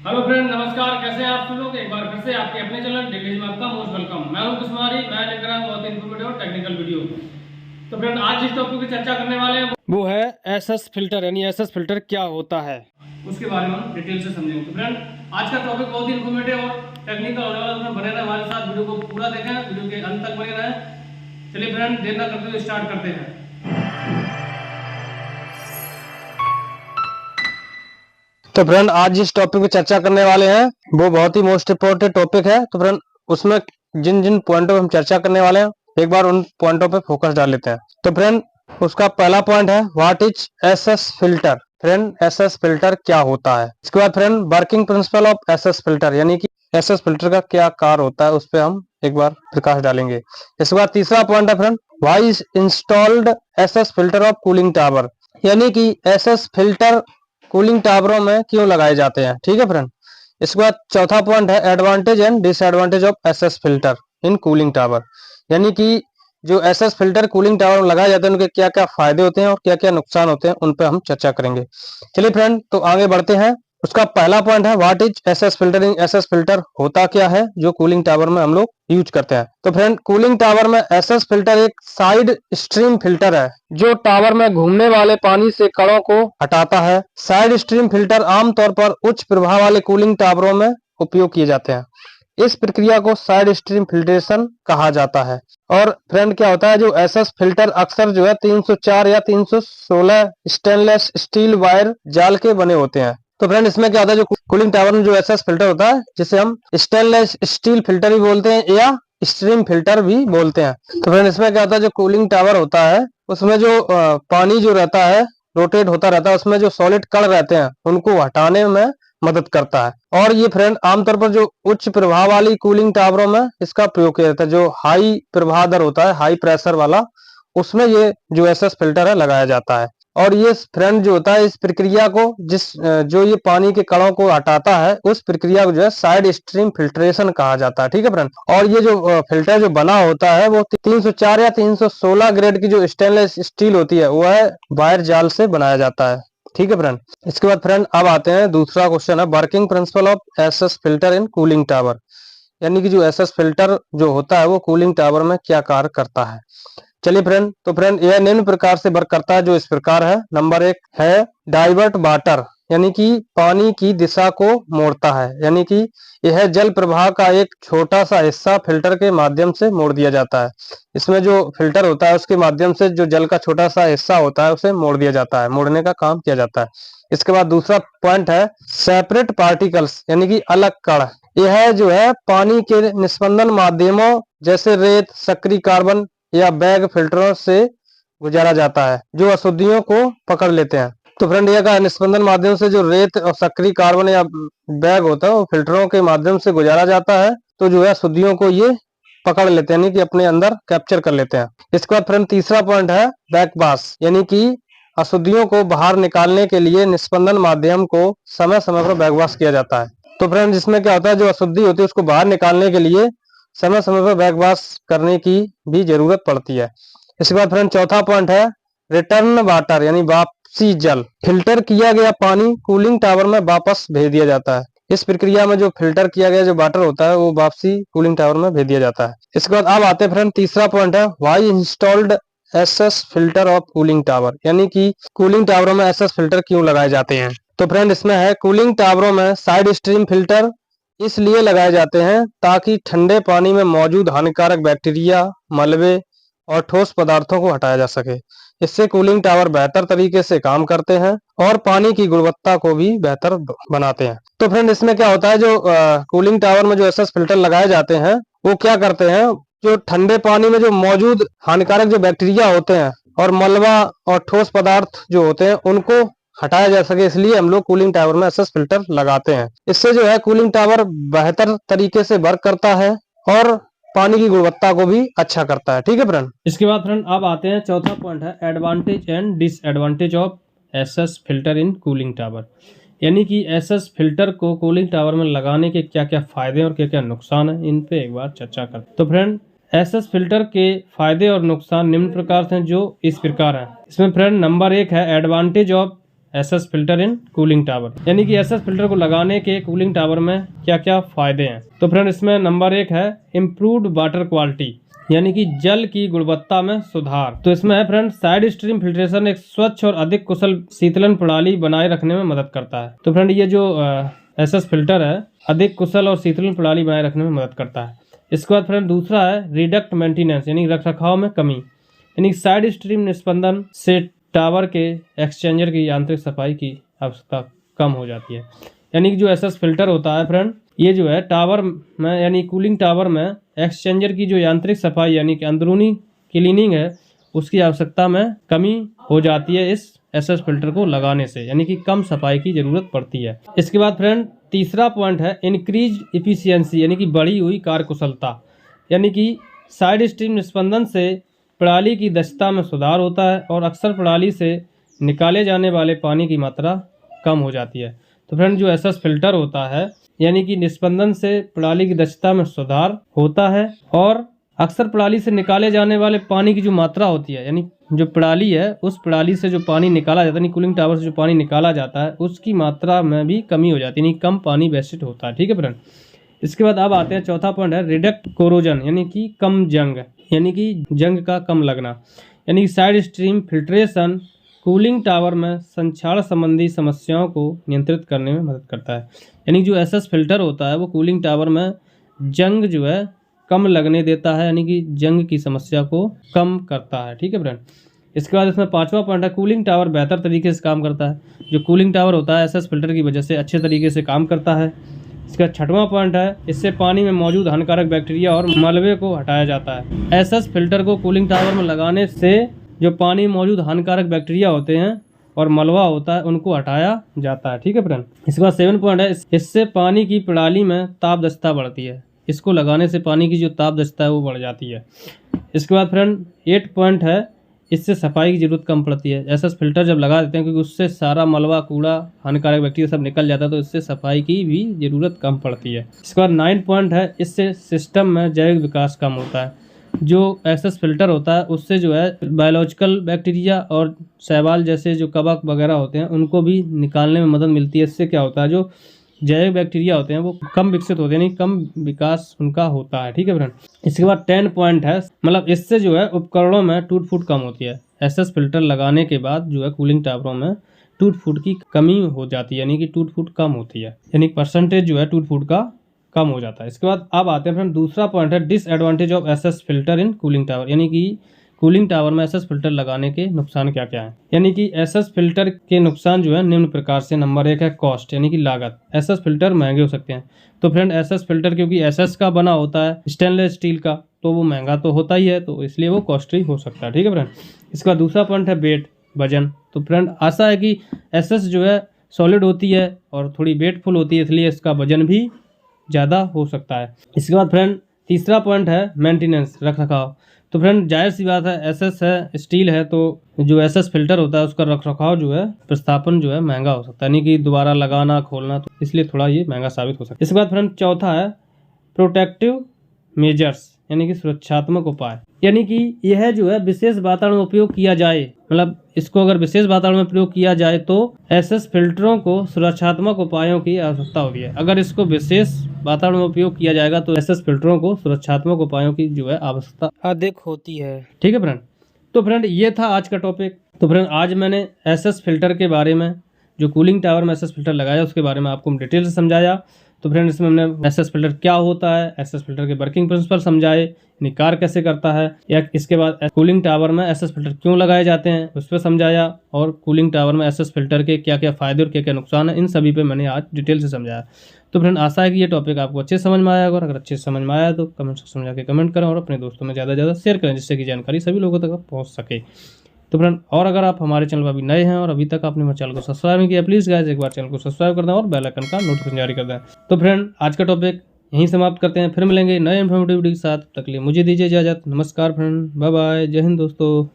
Hello friend, नमस्कार। कैसे हैं आप सब लोग? एक बार फिर से आपके अपने चैनल डेली में आपका मोस्ट वेलकम। मैं हूं कुमारी। मैं लेकर आया बहुत इन्फॉर्मेटिव और टेक्निकल वीडियो। तो फ्रेंड, आज जिस टॉपिक की चर्चा करने वाले हैं वो है एसएस फिल्टर, यानी एसएस फिल्टर क्या होता है, उसके बारे में हम डिटेल से समझेंगे। तो फ्रेंड, आज का टॉपिक बहुत ही इन्फॉर्मेटिव और टेक्निकल होने वाला है। बने रहे हमारे साथ, वीडियो को पूरा देखें, वीडियो के अंत तक बने रहें। चलिए फ्रेंड, देर ना करते हुए स्टार्ट करते हैं। तो फ्रेंड, आज जिस टॉपिक पे चर्चा करने वाले हैं वो बहुत ही मोस्ट इम्पोर्टेंट टॉपिक है। तो फ्रेंड, उसमें जिन जिन पॉइंटों पे हम चर्चा करने वाले हैं, एक बार उन पॉइंटों पे फोकस डाल लेते हैं। तो फ्रेंड, उसका पहला पॉइंट है what is SS filter. Friend, SS filter क्या होता है। इसके बाद friend, working principle of SS filter, यानी कि एसएस फिल्टर का क्या कार्य होता है, उस पर हम एक बार प्रकाश डालेंगे। इसके बाद तीसरा पॉइंट है friend, why is installed SS filter of cooling tower, यानी कि एसएस फिल्टर कूलिंग टावरों में क्यों लगाए जाते हैं। ठीक है फ्रेंड। इसके बाद चौथा पॉइंट है advantage and disadvantage of SS filter in cooling tower, यानी कि जो एसएस फिल्टर कूलिंग टावर में लगाए जाते हैं उनके क्या क्या फायदे होते हैं और क्या क्या नुकसान होते हैं, उन पर हम चर्चा करेंगे। चलिए फ्रेंड, तो आगे बढ़ते हैं। उसका पहला पॉइंट है what is SS filtering. SS filter होता क्या है जो कूलिंग टावर में हम लोग यूज करते हैं। तो फ्रेंड, कूलिंग टावर में एसएस फिल्टर एक साइड स्ट्रीम फिल्टर है जो टावर में घूमने वाले पानी से कणों को हटाता है। साइड स्ट्रीम फिल्टर आमतौर पर उच्च प्रभाव वाले कूलिंग टावरों में उपयोग किए जाते हैं। इस प्रक्रिया को साइड स्ट्रीम फिल्ट्रेशन कहा जाता है। और फ्रेंड, क्या होता है, जो एसएस फिल्टर अक्सर जो है 304 या 316 स्टेनलेस स्टील वायर जाल के बने होते हैं। तो फ्रेंड, इसमें क्या होता है, जो कूलिंग टावर में जो एसएस फिल्टर होता है, जिसे हम स्टेनलेस स्टील फिल्टर भी बोलते हैं या स्ट्रीम फिल्टर भी बोलते हैं। तो फ्रेंड, इसमें क्या होता है, जो कूलिंग टावर होता है उसमें जो पानी जो रहता है रोटेट होता रहता है, उसमें जो सॉलिड कण रहते हैं उनको हटाने में मदद करता है। और ये फ्रेंड, आमतौर पर जो उच्च प्रभाव वाली कूलिंग टावरों में इसका प्रयोग किया जाता है। जो हाई प्रवाह दर होता है, हाई प्रेशर वाला, उसमें ये जो एसएस फिल्टर है लगाया जाता है। और ये फ्रेंड जो होता है, इस प्रक्रिया को जो ये पानी के कणों को हटाता है, उस प्रक्रिया को जो है साइड स्ट्रीम फिल्ट्रेशन कहा जाता है। ठीक है फ्रेंड। और ये जो फिल्टर जो बना होता है वो 304 या 316 ग्रेड की जो स्टेनलेस स्टील होती है वह वायर जाल से बनाया जाता है। ठीक है फ्रेंड। इसके बाद फ्रेंड, अब आते हैं दूसरा क्वेश्चन है working principle of SS filter in cooling tower, यानी कि जो एसएस फिल्टर जो होता है वो कूलिंग टावर में क्या कार्य करता है। चलिए फ्रेंड, तो फ्रेंड, यह निम्न प्रकार से वर्क करता है, जो इस प्रकार है। नंबर एक है डाइवर्ट वाटर, यानी कि पानी की दिशा को मोड़ता है, यानी कि यह जल प्रवाह का एक छोटा सा हिस्सा फिल्टर के माध्यम से मोड़ दिया जाता है। इसमें जो फिल्टर होता है उसके माध्यम से जो जल का छोटा सा हिस्सा होता है उसे मोड़ दिया जाता है, मोड़ने का काम किया जाता है। इसके बाद दूसरा पॉइंट है सेपरेट पार्टिकल्स, यानी कि अलग कण। यह जो है पानी के निस्पंदन माध्यमों जैसे रेत, सक्रिय कार्बन या बैग फिल्टरों से गुजारा जाता है जो अशुद्धियों को पकड़ लेते हैं। तो फ्रेंड, यह का निस्पंदन माध्यम से जो रेत और सक्रिय कार्बन या बैग होता है वो फिल्टरों के माध्यम से गुजारा जाता है, तो जो है अशुद्धियों को ये पकड़ लेते हैं, यानी कि अपने अंदर कैप्चर कर लेते हैं। इसके बाद फ्रेंड, तीसरा पॉइंट है बैकवाश, यानी कि अशुद्धियों को बाहर निकालने के लिए निस्पंदन माध्यम को समय समय पर बैकवाश किया जाता है। तो फ्रेंड, जिसमें क्या होता है, जो अशुद्धि होती है उसको बाहर निकालने के लिए समय समय पर बैकवाश करने की भी जरूरत पड़ती है। इसके बाद फ्रेंड, चौथा पॉइंट है रिटर्न वाटर, यानी वापसी जल। फिल्टर किया गया पानी कूलिंग टावर में वापस भेज दिया जाता है। इस प्रक्रिया में जो फिल्टर किया गया जो वाटर होता है वो वापसी कूलिंग टावर में भेज दिया जाता है। इसके बाद अब आते हैं फ्रेंड, तीसरा पॉइंट है why installed SS filter of cooling tower, यानी कि कूलिंग टावरों में एसएस फिल्टर क्यों लगाए जाते हैं। तो फ्रेंड, इसमें है कूलिंग टावरों में साइड स्ट्रीम फिल्टर इसलिए लगाए जाते हैं ताकि ठंडे पानी में मौजूद हानिकारक बैक्टीरिया, मलबे और ठोस पदार्थों को हटाया जा सके। इससे कूलिंग टावर बेहतर तरीके से काम करते हैं और पानी की गुणवत्ता को भी बेहतर बनाते हैं। तो फ्रेंड, इसमें क्या होता है, जो कूलिंग टावर में जो एसएस फिल्टर लगाए जाते हैं वो क्या करते हैं, जो ठंडे पानी में जो मौजूद हानिकारक जो बैक्टीरिया होते हैं और मलबा और ठोस पदार्थ जो होते हैं उनको हटाया जा सके, इसलिए हम लोग कूलिंग टावर में एसएस फिल्टर लगाते हैं। इससे जो है कूलिंग टावर बेहतर तरीके से वर्क करता है और पानी की गुणवत्ता को भी अच्छा करता है। ठीक है फ्रेंड। इसके बाद फ्रेंड, अब आते हैं चौथा पॉइंट है advantage and disadvantage of SS filter in cooling tower, यानी कि एसएस फिल्टर को कूलिंग टावर में लगाने के क्या क्या फायदे और क्या क्या नुकसान है, इन पे एक बार चर्चा करते हैं। तो फ्रेंड, एसएस फिल्टर के फायदे और नुकसान निम्न प्रकार से जो इस प्रकार है। इसमें फ्रेंड, नंबर एक है advantage of SS filter in cooling tower, यानी कि एसएस फिल्टर को लगाने के कूलिंग टावर में क्या क्या फायदे हैं। तो फ्रेंड इसमें नंबर 1 है इम्प्रूव्ड वाटर क्वालिटी, यानी कि जल की गुणवत्ता में सुधार। तो इसमें है फ्रेंड साइड स्ट्रीम फिल्ट्रेशन एक स्वच्छ और अधिक कुशल शीतलन प्रणाली बनाए रखने में मदद करता है। तो फ्रेंड ये जो एसएस फिल्टर है अधिक कुशल और शीतलन प्रणाली बनाए रखने में मदद करता है। इसके बाद फ्रेंड दूसरा है रिडक्ट मेंटेनेंस, यानी रख रखाव में कमी, यानी साइड स्ट्रीम निस्पंदन से टावर के एक्सचेंजर की यांत्रिक सफाई की आवश्यकता कम हो जाती है। यानी कि जो एसएस फिल्टर होता है फ्रेंड, ये जो है टावर में यानी कूलिंग टावर में एक्सचेंजर की जो यांत्रिक सफाई यानी कि अंदरूनी क्लीनिंग है उसकी आवश्यकता में कमी हो जाती है इस एसएस फिल्टर को लगाने से, यानी कि कम सफाई की जरूरत पड़ती है। इसके बाद फ्रेंड तीसरा पॉइंट है इंक्रीज इफिशियंसी, यानी कि बढ़ी हुई कार्यकुशलता, यानी कि साइड स्ट्रीम निस्पंदन से प्रणाली की दक्षता में सुधार होता है और अक्सर प्रणाली से निकाले जाने वाले पानी की मात्रा कम हो जाती है। तो फ्रेंड जो एसएस फिल्टर होता है यानी कि निस्पंदन से प्रणाली की दक्षता में सुधार होता है और अक्सर प्रणाली से निकाले जाने वाले पानी की जो मात्रा होती है, यानी जो प्रणाली है उस प्रणाली से जो पानी निकाला जाता है, यानी कूलिंग टावर से जो पानी निकाला जाता है उसकी मात्रा में भी कमी हो जाती है, यानी कम पानी वेस्टेज होता है। ठीक है फ्रेंड। इसके बाद अब आते हैं चौथा पॉइंट है रिडक्ट कोरोजन, यानी कि कम जंग, यानी कि जंग का कम लगना, यानी कि side stream filtration cooling tower में संक्षारण संबंधी समस्याओं को नियंत्रित करने में मदद करता है। यानी जो एसएस फिल्टर होता है वो कूलिंग टावर में जंग जो है कम लगने देता है, यानी कि जंग की समस्या को कम करता है। ठीक है फ्रेंड। इसके बाद इसमें पांचवा पॉइंट है कूलिंग टावर बेहतर तरीके से काम करता है। जो कूलिंग टावर होता है एसएस फिल्टर की वजह से अच्छे तरीके से काम करता है। इसका छठवां पॉइंट है इससे पानी में मौजूद हानिकारक बैक्टीरिया और मलबे को हटाया जाता है। एसएस फिल्टर को कूलिंग टावर में लगाने से जो पानी में मौजूद हानिकारक बैक्टीरिया होते हैं और मलबा होता है उनको हटाया जाता है। ठीक है फ्रेंड। इसके बाद 7 पॉइंट है इससे पानी की प्रणाली में ताप दक्षता बढ़ती है। इसको लगाने से पानी की जो ताप दक्षता है वो बढ़ जाती है। इसके बाद फ्रेंड 8 पॉइंट है इससे सफाई की जरूरत कम पड़ती है। एसएस फिल्टर जब लगा देते हैं क्योंकि उससे सारा मलबा कूड़ा हानिकारक बैक्टीरिया सब निकल जाता है तो इससे सफाई की भी जरूरत कम पड़ती है। इसके बाद 9 पॉइंट है इससे सिस्टम में जैविक विकास कम होता है। जो एसएस फिल्टर होता है उससे जो है बायोलॉजिकल बैक्टीरिया और शैवाल जैसे जो कवक वगैरह होते हैं उनको भी निकालने में मदद मिलती है। इससे क्या होता है जो जैविक बैक्टीरिया होते हैं वो कम विकसित होते हैं, यानी कम विकास उनका होता है। ठीक है फ्रेंड। इसके बाद 10 पॉइंट है मतलब इससे जो है उपकरणों में टूट फूट कम होती है। एसएस फिल्टर लगाने के बाद जो है कूलिंग टावरों में टूट फूट की कमी हो जाती है, यानी कि टूट फूट कम होती है, यानी परसेंटेज जो है टूट फूट का कम हो जाता है। इसके बाद अब आते हैं फ्रेंड दूसरा पॉइंट है disadvantage of SS filter in cooling tower, यानी कि कूलिंग टावर में एसएस फिल्टर लगाने के नुकसान क्या क्या है। यानी कि एसएस फिल्टर के नुकसान जो है निम्न प्रकार से। नंबर 1 है कॉस्ट, यानी कि लागत। एसएस फिल्टर महंगे हो सकते हैं। तो फ्रेंड एसएस फिल्टर क्योंकि एसएस का बना होता है स्टेनलेस स्टील का तो वो महंगा तो होता ही है, तो इसलिए वो कॉस्टली हो सकता है। ठीक है फ्रेंड। इसका दूसरा पॉइंट है वेट, वजन। तो फ्रेंड आशा है कि एसएस जो है सॉलिड होती है और थोड़ी वेटफुल होती है, इसलिए इसका वजन भी ज़्यादा हो सकता है। इसके बाद फ्रेंड तीसरा पॉइंट है मेंटेनेंस, रख रखाव। तो फ्रेंड जाहिर सी बात है एसएस है स्टील है तो जो एसएस फिल्टर होता है उसका रख रखाव जो है प्रतिस्थापन जो है महंगा हो सकता है, यानी कि दोबारा लगाना खोलना, तो इसलिए थोड़ा ये महंगा साबित हो सकता है। इसके बाद फ्रेंड चौथा है प्रोटेक्टिव मेजर्स, यानी कि सुरक्षात्मक उपाय। यानी कि यह जो है विशेष वातावरण में उपयोग किया जाए, मतलब इसको अगर विशेष वातावरण में प्रयोग किया जाए तो एसएस फिल्टरों को सुरक्षात्मक उपायों की आवश्यकता होती है। अगर इसको विशेष वातावरण में उपयोग किया जाएगा तो एसएस फिल्टरों को सुरक्षात्मक उपायों की जो है आवश्यकता अधिक होती है। ठीक है फ्रेंड। तो फ्रेंड ये था आज का टॉपिक। तो फ्रेंड आज मैंने एसएस फिल्टर के बारे में जो कूलिंग टावर में एसएस फिल्टर लगाया उसके बारे में आपको डिटेल से समझाया। तो फ्रेंड इसमें हमने एसएस फिल्टर क्या होता है, एसएस फिल्टर के वर्किंग प्रिंसिपल समझाए, यानी कार्य कैसे करता है, या इसके बाद कूलिंग टावर में एसएस फिल्टर क्यों लगाए जाते हैं उस पर समझाया, और कूलिंग टावर में एसएस फिल्टर के क्या क्या फायदे और क्या क्या नुकसान है, इन सभी पे मैंने आज डिटेल से समझाया। तो फ्रेंड आशा है कि ये टॉपिक आपको अच्छे समझ में आया होगा। अगर अच्छे से समझ में आया तो कमेंट सेक्शन में जाकर कमेंट करें और अपने दोस्तों में ज़्यादा से ज़्यादा शेयर करें जिससे कि जानकारी सभी लोगों तक पहुँच सके। तो फ्रेंड और अगर आप हमारे चैनल पर अभी नए हैं और अभी तक आपने हमारे चैनल को सब्सक्राइब नहीं किया, प्लीज़ गाइस एक बार चैनल को सब्सक्राइब कर दें और बेल आइकन का नोटिफिकेशन जारी कर दें। तो फ्रेंड आज का टॉपिक यहीं समाप्त करते हैं, फिर मिलेंगे नए इन्फॉर्मेटिव वीडियो के साथ। तक के लिए मुझे दीजिए इजाजत। नमस्कार फ्रेंड, बाय बाय, जय हिंद दोस्तों।